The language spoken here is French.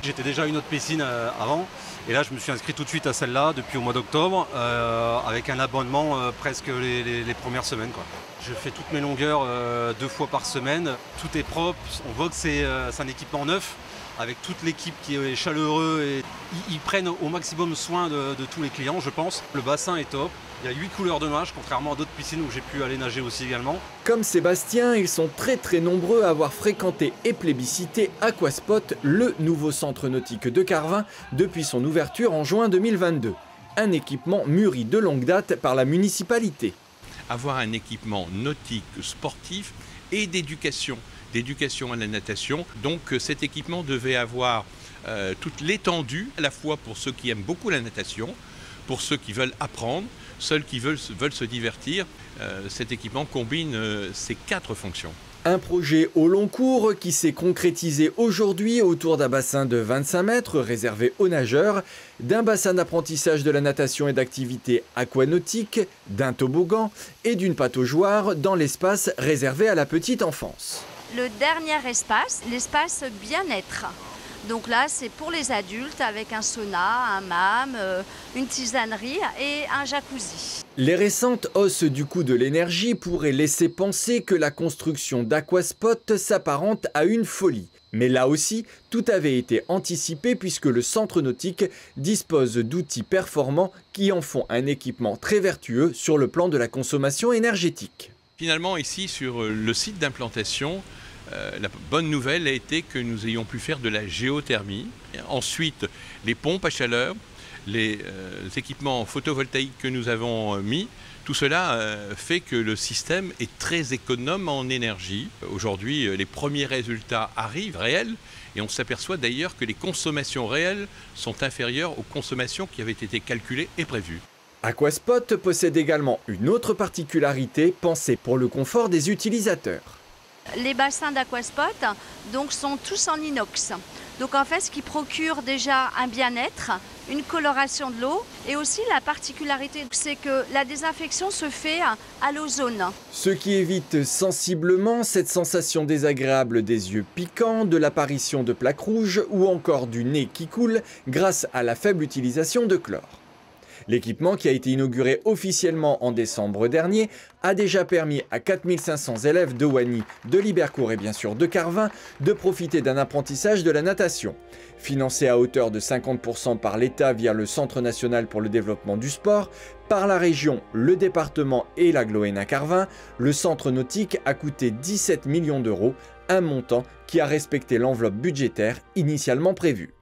J'étais déjà à une autre piscine avant et là je me suis inscrit tout de suite à celle-là depuis au mois d'octobre avec un abonnement presque les premières semaines, quoi. Je fais toutes mes longueurs 2 fois par semaine, tout est propre, on voit que c'est un équipement neuf avec toute l'équipe qui est chaleureux et ils prennent au maximum soin de tous les clients, je pense. Le bassin est top. Il y a 8 couleurs de nage, contrairement à d'autres piscines où j'ai pu aller nager aussi également. Comme Sébastien, ils sont très nombreux à avoir fréquenté et plébiscité Aquaspot, le nouveau centre nautique de Carvin, depuis son ouverture en juin 2022. Un équipement mûri de longue date par la municipalité. Avoir un équipement nautique, sportif et d'éducation à la natation. Donc cet équipement devait avoir toute l'étendue, à la fois pour ceux qui aiment beaucoup la natation, pour ceux qui veulent apprendre, ceux qui veulent se divertir. Cet équipement combine ces 4 fonctions. Un projet au long cours qui s'est concrétisé aujourd'hui autour d'un bassin de 25 mètres réservé aux nageurs, d'un bassin d'apprentissage de la natation et d'activités aquanautiques, d'un toboggan et d'une pataugeoire dans l'espace réservé à la petite enfance. Le dernier espace, l'espace bien-être. Donc là, c'est pour les adultes avec un sauna, un hammam, une tisanerie et un jacuzzi. Les récentes hausses du coût de l'énergie pourraient laisser penser que la construction d'Aquaspot s'apparente à une folie. Mais là aussi, tout avait été anticipé puisque le centre nautique dispose d'outils performants qui en font un équipement très vertueux sur le plan de la consommation énergétique. Finalement, ici, sur le site d'implantation, la bonne nouvelle a été que nous ayons pu faire de la géothermie. Ensuite, les pompes à chaleur, les équipements photovoltaïques que nous avons mis, tout cela fait que le système est très économe en énergie. Aujourd'hui, les premiers résultats arrivent réels et on s'aperçoit d'ailleurs que les consommations réelles sont inférieures aux consommations qui avaient été calculées et prévues. Aquaspot possède également une autre particularité pensée pour le confort des utilisateurs. Les bassins d'Aquaspot donc sont tous en inox. Donc en fait, ce qui procure déjà un bien-être, une coloration de l'eau et aussi la particularité, c'est que la désinfection se fait à l'ozone. Ce qui évite sensiblement cette sensation désagréable des yeux piquants, de l'apparition de plaques rouges ou encore du nez qui coule grâce à la faible utilisation de chlore. L'équipement, qui a été inauguré officiellement en décembre dernier, a déjà permis à 4500 élèves de Wany, de Libercourt et bien sûr de Carvin de profiter d'un apprentissage de la natation. Financé à hauteur de 50% par l'État via le Centre national pour le développement du sport, par la région, le département et l'agglomération Carvin, le centre nautique a coûté 17 millions d'euros, un montant qui a respecté l'enveloppe budgétaire initialement prévue.